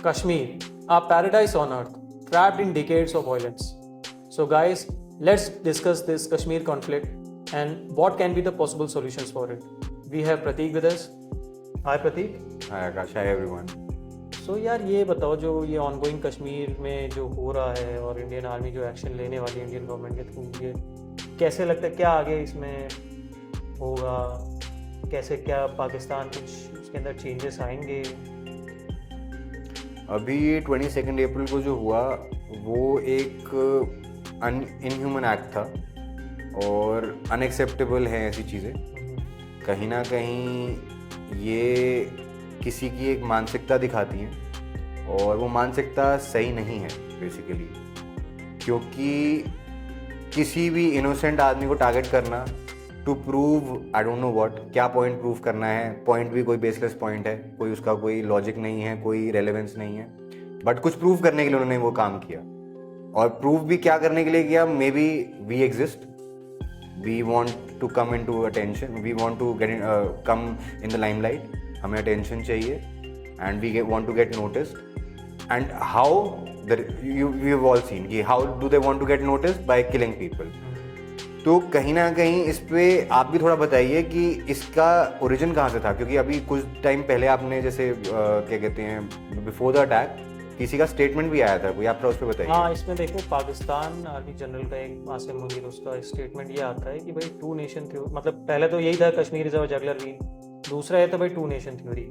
Kashmir, a paradise on earth, trapped in decades of violence. So, guys, let's discuss this Kashmir conflict and what can be the possible solutions for it. We have Prateek with us. Hi, Prateek. Hi Akash, hi everyone. सो यार ये बताओ, जो ये ongoing Kashmir में जो हो रहा है और इंडियन आर्मी जो एक्शन लेने वाली है इंडियन गवर्नमेंट के थ्रू, ये कैसे लगता है, क्या आगे इसमें होगा, कैसे क्या पाकिस्तान कुछ उसके अंदर चेंजेस आएंगे? अभी 22 अप्रैल को जो हुआ वो एक इनह्यूमन एक्ट था और अनएक्सेप्टेबल है ऐसी चीज़ें। कहीं ना कहीं ये किसी की एक मानसिकता दिखाती हैं और वो मानसिकता सही नहीं है बेसिकली, क्योंकि किसी भी इनोसेंट आदमी को टारगेट करना to prove I don't know what, क्या पॉइंट प्रूव करना है, पॉइंट भी कोई बेसलेस पॉइंट है, कोई उसका कोई लॉजिक नहीं है, कोई रेलेवेंस नहीं है, बट कुछ प्रूव करने के लिए उन्होंने वो काम किया। और प्रूव भी क्या करने के लिए किया? Maybe we exist, we want to come in to attention, we want to get come in the limelight, हमें अटेंशन चाहिए and we want to get noticed. And how you have all seen कि how do they want to get noticed? By killing people. तो कहीं ना कहीं इस पे आप भी थोड़ा बताइए कि इसका ओरिजिन कहाँ से था, क्योंकि अभी कुछ टाइम पहले आपने जैसे क्या कहते हैं बिफोर द अटैक किसी का स्टेटमेंट भी आया था, कोई आप उस पर बताइए। हाँ, इसमें देखो पाकिस्तान आर्मी जनरल का एक आसिम मुनीर, उसका स्टेटमेंट ये आता है कि भाई टू नेशन थ्योरी, मतलब पहले तो यही था Kashmir is our juggler wheel, दूसरा है तो भाई टू नेशन थ्योरी।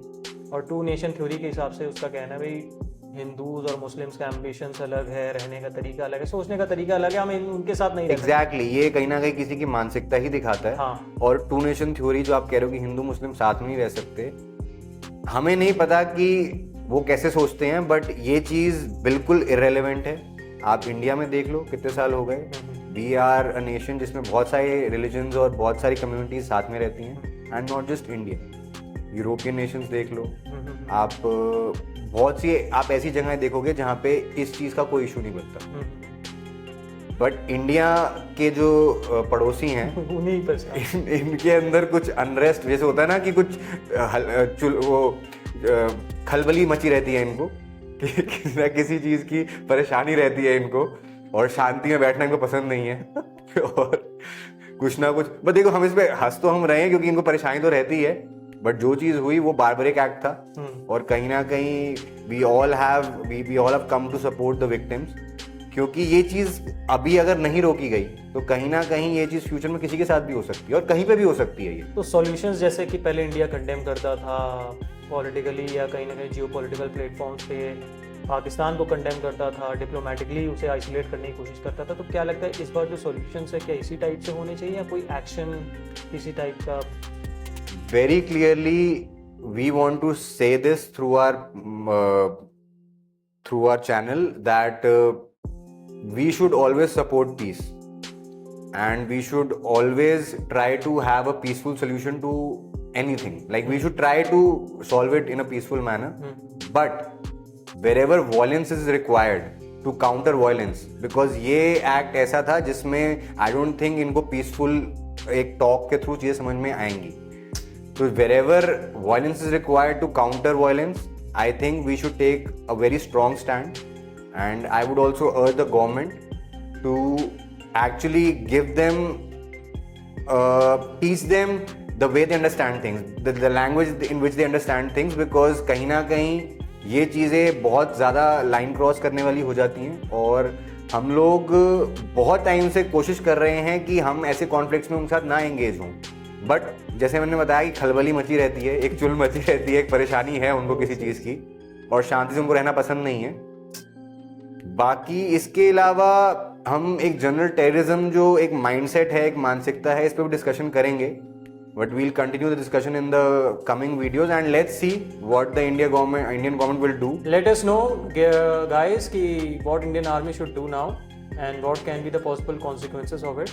और टू नेशन थ्योरी के हिसाब से उसका कहना है भाई हिंदूज और मुस्लिम्स का एम्बिशंस अलग है, रहने का तरीका अलग है, सोचने का तरीका अलग है, हम उनके साथ नहीं रहते। एग्जैक्टली, ये कहीं ना कहीं किसी की मानसिकता ही दिखाता है। हाँ। और टू नेशन थ्योरी जो आप कह रहे हो कि हिंदू मुस्लिम साथ में नहीं रह सकते, हमें नहीं पता कि वो कैसे सोचते हैं, बट ये चीज़ बिल्कुल इररेलेवेंट है। आप इंडिया में देख लो कितने साल हो गए, वी आर अ नेशन जिसमें बहुत सारे रिलीजन्स और बहुत सारी कम्युनिटीज साथ में रहती हैं, and not just India, European Nations देख लो आप, बहुत सी आप ऐसी जगहें देखोगे जहाँ पे इस चीज़ का कोई इशू नहीं बनता। बट इंडिया के जो पड़ोसी हैं उन्हीं पर से इनके अंदर कुछ अनरेस्ट जैसे होता है ना, कि कुछ खलबली मची रहती है इनको, कि किसी ना किसी चीज़ की परेशानी रहती है इनको, और शांति में बैठना इनको पसंद नहीं है और कुछ ना कुछ, बट देखो हम इस पे हंस तो हम रहे हैं क्योंकि इनको परेशानी तो रहती है, बट जो चीज़ हुई वो बारबरिक एक्ट था। और कहीं ना कहीं we all have come to support the victims, क्योंकि ये चीज़ अभी अगर नहीं रोकी गई तो कहीं ना कहीं ये चीज़ फ्यूचर में किसी के साथ भी हो सकती है और कहीं पे भी हो सकती है। ये तो सॉल्यूशंस जैसे कि पहले इंडिया कंडेम करता था पॉलिटिकली या कहीं ना कहीं जियो पॉलिटिकल प्लेटफॉर्म्स पे, पाकिस्तान को कंडेम करता था, डिप्लोमेटिकली उसे आइसोलेट करने की कोशिश करता था, तो क्या लगता है इस बार जो सॉल्यूशंस है क्या इसी टाइप से होने चाहिए या कोई एक्शन किसी टाइप का? Very clearly, we want to say this through our channel that we should always support peace, and we should always try to have a peaceful solution to anything. Like we should try to solve it in a peaceful manner, but wherever violence is required to counter violence, because ये act ऐसा था जिसमें I don't think इनको peaceful एक talk के through चीज़ें समझ में आएंगी। So wherever violence is required to counter violence, I think we should take a very strong stand, and I would also urge the government to actually give them, teach them the way they understand things, the language in which they understand things, because कहीं ना कहीं ये चीज़ें बहुत ज़्यादा line cross करने वाली हो जाती हैं, और हम लोग बहुत टाइम से कोशिश कर रहे हैं कि हम ऐसे कॉन्फ्लिक्ट्स में उनके साथ ना एंगेज हों, बट जैसे मैंने बताया कि खलबली मची रहती है, एक चुल मची रहती है, एक परेशानी है उनको किसी चीज़ की, और शांति से उनको रहना पसंद नहीं है। बाकी इसके अलावा हम एक जनरल टेररिज्म जो एक माइंडसेट है, एक मानसिकता है, इस पर भी डिस्कशन करेंगे, but we'll continue the discussion in the coming videos, and let's see what the Indian government will do. Let us know guys कि what Indian army should do now and what can be the possible consequences of it.